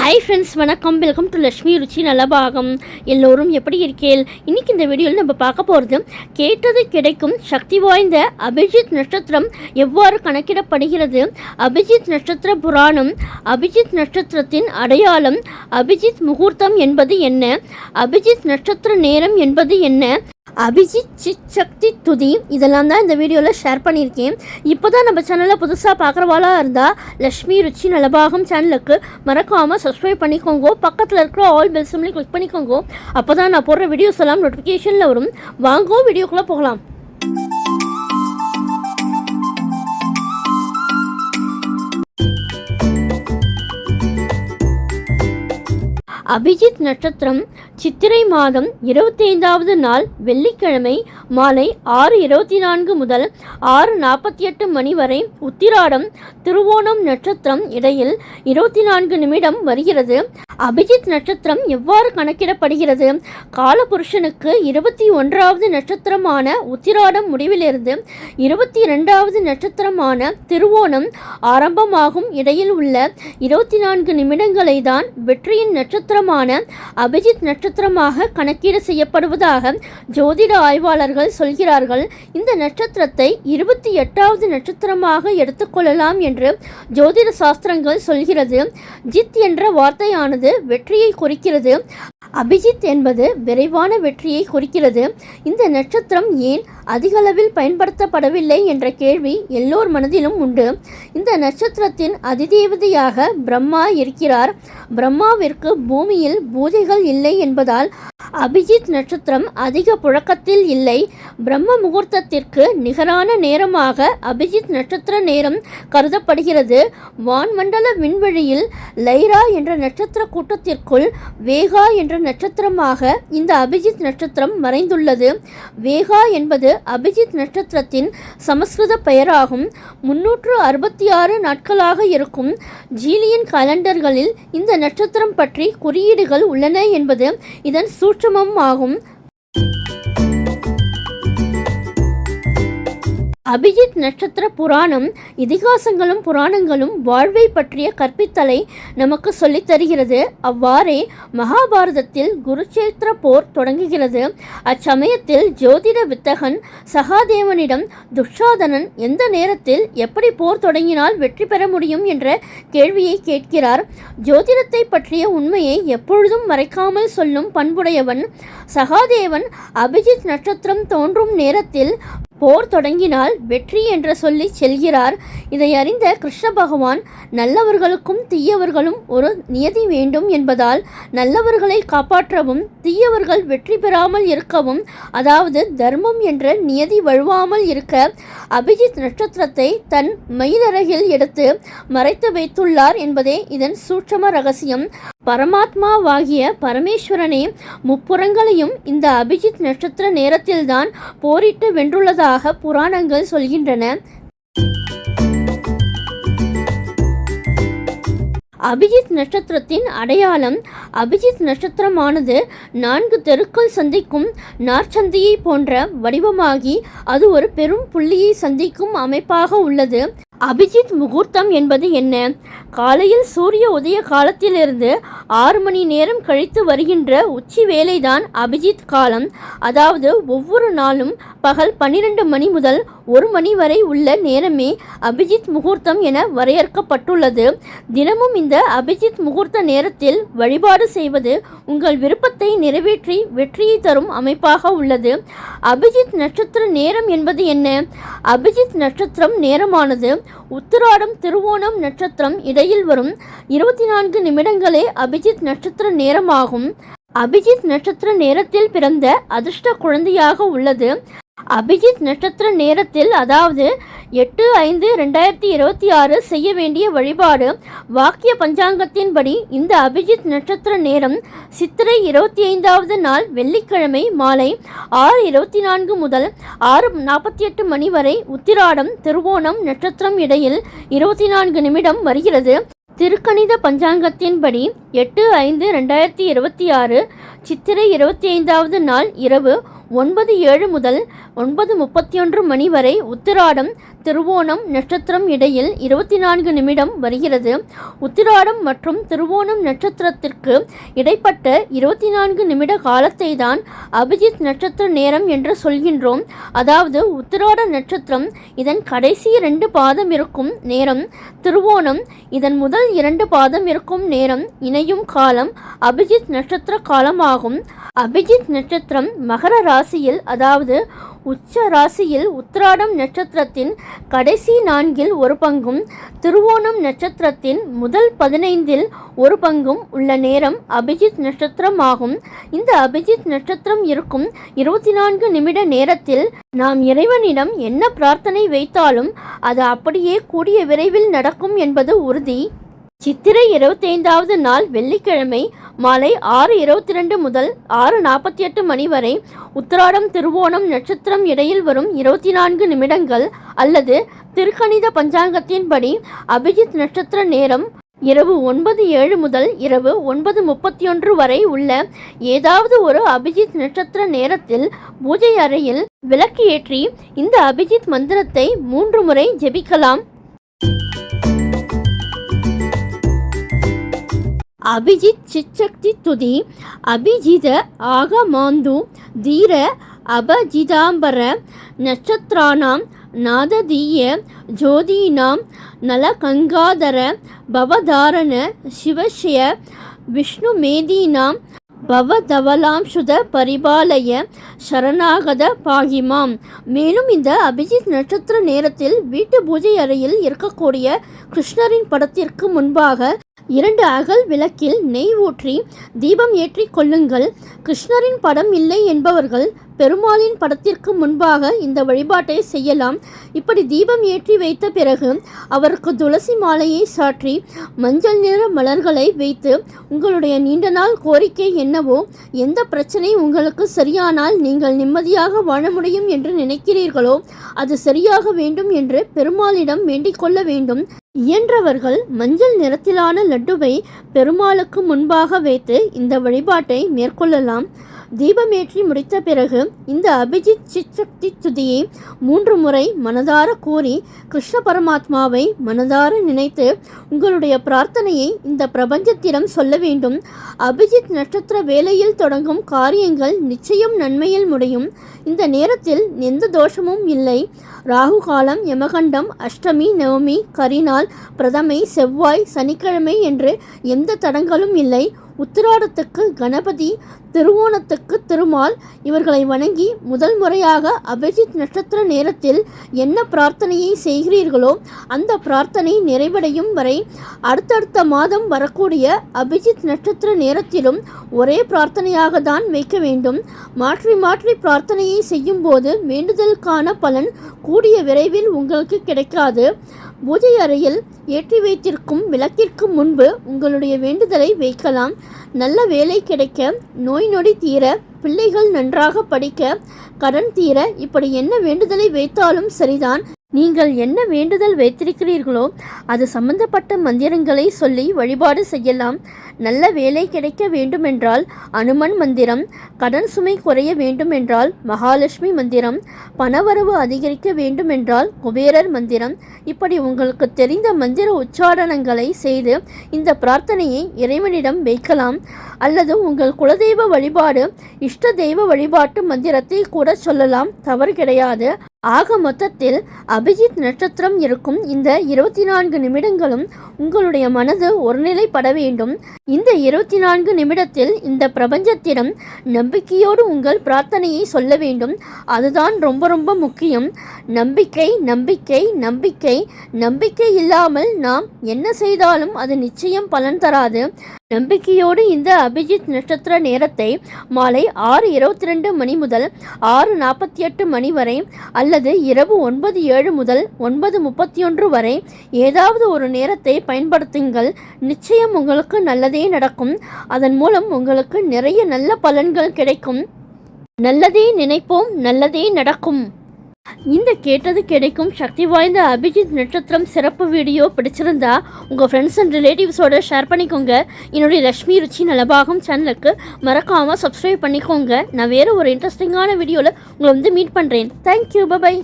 Hi friends, வணக்கம். Welcome to Lakshmi ருச்சி நலபாகம். எல்லோரும் எப்படி இருக்கேள்? இன்றைக்கி இந்த வீடியோவில் நம்ம பார்க்க போகிறது, கேட்டது கிடைக்கும் சக்தி வாய்ந்த அபிஜித் நட்சத்திரம் எவ்வாறு கணக்கிடப்படுகிறது, அபிஜித் நட்சத்திர புராணம், அபிஜித் நட்சத்திரத்தின் அடையாளம், அபிஜித் முகூர்த்தம் என்பது என்ன, அபிஜித் நட்சத்திர நேரம் என்பது என்ன, அபிஜித் சித் சக்தி துதி, இதெல்லாம் தான் இந்த வீடியோவில் ஷேர் பண்ணியிருக்கேன். இப்போ தான் நம்ம சேனலில் புதுசாக பார்க்குறவாளாக இருந்தால் லக்ஷ்மி ருச்சி நலபாகம் சேனலுக்கு மறக்காமல் சப்ஸ்கிரைப் பண்ணிக்கோங்க. பக்கத்தில் இருக்கிற ஆல் பெல் சிம்லையும் கிளிக் பண்ணிக்கோங்க. அப்போ தான் நான் போடுற வீடியோஸ் எல்லாம் நோட்டிஃபிகேஷனில் வரும். வாங்கோ வீடியோக்குள்ளே போகலாம். அபிஜித் நட்சத்திரம் சித்திரை மாதம் 25வது நாள் வெள்ளிக்கிழமை மாலை 6:24 முதல் 6:48 மணி வரை உத்திராடம் திருவோணம் நட்சத்திரம் இடையில் 24 நிமிடம் வருகிறது. அபிஜித் நட்சத்திரம் எவ்வாறு கணக்கிடப்படுகிறது? காலபுருஷனுக்கு 21வது நட்சத்திரமான உத்திராடம் முடிவிலிருந்து 22வது நட்சத்திரமான திருவோணம் ஆரம்பமாகும் இடையில் உள்ள 24 நிமிடங்களை தான் வெற்றியின் நட்சத்திரமான அபிஜித் நட்சத்திரமாக கணக்கீடு செய்யப்படுவதாக ஜோதிட ஆய்வாளர்கள் சொல்கிறார்கள். இந்த நட்சத்திரத்தை 28வது நட்சத்திரமாக எடுத்துக்கொள்ளலாம் என்று ஜோதிட சாஸ்திரங்கள் சொல்கிறது. ஜித் என்ற வார்த்தையானது வெற்றியை குறிக்கிறது. அபிஜித் என்பது விரைவான வெற்றியை குறிக்கிறது. இந்த நட்சத்திரம் ஏன் அதிகளவில் பயன்படுத்தப்படவில்லை என்ற கேள்வி எல்லோர் மனதிலும் உண்டு. இந்த நட்சத்திரத்தின் அதிதேவதையாக பிரம்மா இருக்கிறார். பிரம்மாவிற்கு பூமியில் பூஜைகள் இல்லை என்பதால் அபிஜித் நட்சத்திரம் அதிக புழக்கத்தில் இல்லை. பிரம்ம முகூர்த்தத்திற்கு நிகரான நேரமாக அபிஜித் நட்சத்திர நேரம் கருதப்படுகிறது. வான்மண்டல விண்வெளியில் லைரா என்ற நட்சத்திர கூட்டத்திற்குள் வேகா என்ற நட்சத்திரமாக இந்த அபிஜித் நட்சத்திரம் மறைந்துள்ளது. வேகா என்பது அபிஜித் நட்சத்திரத்தின் சமஸ்கிருத பெயராகும். 366 நாட்களாக இருக்கும் ஜீலியன் கலண்டர்களில் இந்த நட்சத்திரம் பற்றி குறியீடுகள் உள்ளன என்பது இதன் சூட்சமம் ஆகும். அபிஜித் நட்சத்திர புராணம் இதிகாசங்களும் புராணங்களும் வாழ்வை பற்றிய கற்பித்தலை நமக்கு சொல்லித் தருகிறது. அவ்வாறே மகாபாரதத்தில் குருச்சேத்திர போர் தொடங்குகிறது. அச்சமயத்தில் ஜோதிட வித்தகன் சகாதேவனிடம் துஷாதனன் எந்த நேரத்தில் எப்படி போர் தொடங்கினால் வெற்றி பெற முடியும் என்ற கேள்வியை கேட்கிறார். ஜோதிடத்தை பற்றிய உண்மையை எப்பொழுதும் மறைக்காமல் சொல்லும் பண்புடையவன் சகாதேவன் அபிஜித் நட்சத்திரம் தோன்றும் நேரத்தில் போர் தொடங்கினால் வெற்றி என்று சொல்லி செல்கிறார். இதை அறிந்த கிருஷ்ண பகவான் நல்லவர்களுக்கும் தீயவர்களும் ஒரு நியதி வேண்டும் என்பதால் நல்லவர்களை காப்பாற்றவும் தீயவர்கள் வெற்றி பெறாமல் இருக்கவும், அதாவது தர்மம் என்ற நியதி வழுவாமல் இருக்க அபிஜித் நட்சத்திரத்தை தன் மயிலறையில் எடுத்து மறைத்து வைத்துள்ளார் என்பதே இதன் சூட்சம ரகசியம். பரமாத்மாவாகிய பரமேஸ்வரனே முப்புறங்களையும் இந்த அபிஜித் நட்சத்திர நேரத்தில்தான் போரிட்டு வென்றுள்ளதாக புராணங்கள் சொல்கின்றன. அபிஜித் நட்சத்திரத்தின் அடையாளம். அபிஜித் நட்சத்திரமானது 4 தெருக்கள் சந்திக்கும் நாற்சந்தியை போன்ற வடிவமாகி அது ஒரு பெரும் புள்ளியை சந்திக்கும் அமைப்பாக உள்ளது. அபிஜித் முகூர்த்தம் என்பது என்ன? காலையில் சூரிய உதய காலத்திலிருந்து 6 மணி நேரம் கழித்து வருகின்ற உச்சி வேலைதான் அபிஜித் காலம். அதாவது ஒவ்வொரு நாளும் பகல் 12 மணி முதல் 1 மணி வரை உள்ள நேரமே அபிஜித் முகூர்த்தம் என வரையறுக்கப்பட்டுள்ளது. தினமும் இந்த அபிஜித் முகூர்த்த நேரத்தில் வழிபாடு செய்வது உங்கள் விருப்பத்தை நிறைவேற்றி வெற்றியை தரும் அமைப்பாக உள்ளது. அபிஜித் நட்சத்திர நேரம் என்பது என்ன? அபிஜித் நட்சத்திரம் நேரமானது உத்திராடம் திருவோணம் நட்சத்திரம் இடையில் வரும் 24 நிமிடங்களே அபிஜித் நட்சத்திர நேரமாகும். அபிஜித் நட்சத்திர நேரத்தில் பிறந்த அதிர்ஷ்ட குழந்தையாக உள்ளது. அபிஜித் நட்சத்திர நேரத்தில், அதாவது 8/5/2026 செய்ய வேண்டிய வழிபாடு. வாக்கிய பஞ்சாங்கத்தின்படி இந்த அபிஜித் நட்சத்திர நேரம் சித்திரை 25வது நாள் வெள்ளிக்கிழமை மாலை 6:24 முதல் 6:48 மணி வரை உத்திராடம் திருவோணம் நட்சத்திரம் இடையில் 24 நிமிடம் வருகிறது. திருக்கணித பஞ்சாங்கத்தின்படி 8/5/2026 சித்திரை 25வது நாள் இரவு 9:07 முதல் 9:31 மணி வரை உத்திராடம் திருவோணம் நட்சத்திரம் இடையில் 24 நிமிடம் வருகிறது. உத்திராடம் மற்றும் திருவோணம் நட்சத்திரத்திற்கு இடைப்பட்ட 24 நிமிட காலத்தை தான் அபிஜித் நட்சத்திர நேரம் என்று சொல்கின்றோம். அதாவது உத்திராட நட்சத்திரம் இதன் கடைசி 2 பாதம் இருக்கும் நேரம், திருவோணம் இதன் முதல் 2 பாதம் இருக்கும் நேரம் இணையும் காலம் அபிஜித் நட்சத்திர காலமாகும். அபிஜித் நட்சத்திரம் மகர ராசியில், அதாவது உச்ச ராசியில் உத்திராடம் நட்சத்திரத்தின் கடைசி 4இல் ஒரு பங்கும் திருவோணம் நட்சத்திரத்தின் முதல் 15இல் ஒரு பங்கும் உள்ள நேரம் அபிஜித் நட்சத்திரம் ஆகும். இந்த அபிஜித் நட்சத்திரம் இருக்கும் 24 நிமிட நேரத்தில் நாம் இறைவனிடம் என்ன பிரார்த்தனை வைத்தாலும் அது அப்படியே கூடிய விரைவில் நடக்கும் என்பது உறுதி. சித்திரை 25வது நாள் வெள்ளிக்கிழமை மாலை 6:22 முதல் 6:48 மணி வரை உத்திராடம் திருவோணம் நட்சத்திரம் இடையில் வரும் 24 நிமிடங்கள் அல்லது திருக்கணித பஞ்சாங்கத்தின்படி அபிஜித் நட்சத்திர நேரம் இரவு 9:07 முதல் இரவு 9:31 வரை உள்ள ஏதாவது ஒரு அபிஜித் நட்சத்திர நேரத்தில் பூஜை அறையில் விளக்கு ஏற்றி இந்த அபிஜித் மந்திரத்தை 3 முறை ஜெபிக்கலாம். அபிஜித் சிச்சக்தி துதி அபிஜித ஆகமாந்து தீர அபஜிதாம்பர நட்சத்திரானாம் நாததீய ஜோதீனாம் நலகங்காதர பவதாரண சிவஸ்ய விஷ்ணுமேதீனாம் பவதவலாம்சுத பரிபாலய சரணாகத பாகிமாம். மேலும் இந்த அபிஜித் நட்சத்திர நேரத்தில் வீட்டு பூஜை அறையில் இருக்கக்கூடிய கிருஷ்ணரின் படத்திற்கு முன்பாக 2 அகல் விளக்கில் நெய் ஊற்றி தீபம் ஏற்றி கொள்ளுங்கள். கிருஷ்ணரின் படம் இல்லை என்பவர்கள் பெருமாளின் படத்திற்கு முன்பாக இந்த வழிபாட்டை செய்யலாம். இப்படி தீபம் ஏற்றி வைத்த பிறகு அவருக்கு துளசி மாலையை சாற்றி மஞ்சள் நிற மலர்களை வைத்து உங்களுடைய நீண்ட நாள் கோரிக்கை என்னவோ, எந்த பிரச்சனை உங்களுக்கு சரியானால் நீங்கள் நிம்மதியாக வாழ முடியும் என்று நினைக்கிறீர்களோ அது சரியாக வேண்டும் என்று பெருமாளிடம் வேண்டிக் கொள்ள வேண்டும். இயன்றவர்கள் மஞ்சள் நிறத்திலான லட்டுவை பெருமாளுக்கு முன்பாக வைத்து இந்த வழிபாட்டை மேற்கொள்ளலாம். தீபமேற்றி முடித்த பிறகு இந்த அபிஜித் சிச்சக்தி துதியை 3 முறை மனதார கூறி கிருஷ்ண பரமாத்மாவை மனதார நினைத்து உங்களுடைய பிரார்த்தனையை இந்த பிரபஞ்சத்திடம் சொல்ல வேண்டும். அபிஜித் நட்சத்திர வேளையில் தொடங்கும் காரியங்கள் நிச்சயம் நன்மையில் முடியும். இந்த நேரத்தில் எந்த தோஷமும் இல்லை. ராகு காலம், யமகண்டம், அஷ்டமி, நவமி, கரிநாள், பிரதமை, செவ்வாய், சனிக்கிழமை என்று எந்த தடங்களும் இல்லை. உத்திராடத்துக்கு கணபதி, திருவோணத்துக்கு திருமால் இவர்களை வணங்கி முதல் முறையாக அபிஜித் நட்சத்திர நேரத்தில் என்ன பிரார்த்தனையை செய்கிறீர்களோ அந்த பிரார்த்தனை நிறைவடையும் வரை அடுத்தடுத்த மாதம் வரக்கூடிய அபிஜித் நட்சத்திர நேரத்திலும் ஒரே பிரார்த்தனையாக தான் வைக்க வேண்டும். மாற்றி மாற்றி பிரார்த்தனையை செய்யும் போது வேண்டுதலுக்கான பலன் கூடிய விரைவில் உங்களுக்கு கிடைக்காது. பூஜை அறையில் ஏற்றி வைத்திருக்கும் விளக்கிற்கு முன்பு உங்களுடைய வேண்டுதலை வைக்கலாம். நல்ல வேலை கிடைக்க, நோய் நொடி தீர, பிள்ளைகள் நன்றாக படிக்க, கடன் தீர, இப்படி என்ன வேண்டுதலை வைத்தாலும் சரிதான். நீங்கள் என்ன வேண்டுதல் வைத்திருக்கிறீர்களோ அது சம்பந்தப்பட்ட மந்திரங்களை சொல்லி வழிபாடு செய்யலாம். நல்ல வேலை கிடைக்க வேண்டுமென்றால் அனுமன் மந்திரம், கடன் சுமை குறைய வேண்டுமென்றால் மகாலட்சுமி மந்திரம், பணவரவு அதிகரிக்க வேண்டுமென்றால் குபேரர் மந்திரம், இப்படி உங்களுக்கு தெரிந்த மந்திர உச்சாரணங்களை செய்து இந்த பிரார்த்தனையை இறைவனிடம் வைக்கலாம். அல்லது உங்கள் குலதெய்வ வழிபாடு, இஷ்ட தெய்வ வழிபாட்டு மந்திரத்தை கூட சொல்லலாம், தவறு கிடையாது. ஆக மொத்தத்தில் அபிஜித் நட்சத்திரம் இருக்கும் இந்த 24 நிமிடங்களும் உங்களுடைய மனது ஒருநிலைப்பட வேண்டும். இந்த 24 நிமிடத்தில் இந்த பிரபஞ்சத்திடம் நம்பிக்கையோடு உங்கள் பிரார்த்தனையை சொல்ல வேண்டும். அதுதான் ரொம்ப ரொம்ப முக்கியம். நம்பிக்கை நம்பிக்கை நம்பிக்கை நம்பிக்கை இல்லாமல் நாம் என்ன செய்தாலும் அது நிச்சயம் பலன் தராது. நம்பிக்கையோடு இந்த அபிஜித் நட்சத்திர நேரத்தை மாலை 6:22 மணி முதல் 6:48 மணி வரை அல்லது இரவு 9:07 முதல் 9:31 வரை ஏதாவது ஒரு நேரத்தை பயன்படுத்துங்கள். நிச்சயம் உங்களுக்கு நல்லதே நடக்கும். அதன் மூலம் உங்களுக்கு நிறைய நல்ல பலன்கள் கிடைக்கும். நல்லதே நினைப்போம், நல்லதே நடக்கும். இந்த கேட்டது கிடைக்கும் சக்தி வாய்ந்த அபிஜித் நட்சத்திரம் சிறப்பு வீடியோ பிடிச்சிருந்தா உங்கள் ஃப்ரெண்ட்ஸ் அண்ட் ரிலேட்டிவ்ஸோட ஷேர் பண்ணிக்கோங்க. என்னுடைய லக்ஷ்மி ருச்சி நலபாகம் சேனலுக்கு மறக்காமல் சப்ஸ்கிரைப் பண்ணிக்கோங்க. நான் வேறு ஒரு இன்ட்ரெஸ்டிங்கான வீடியோவில் உங்களை மீட் பண்ணுறேன். Thank you, by.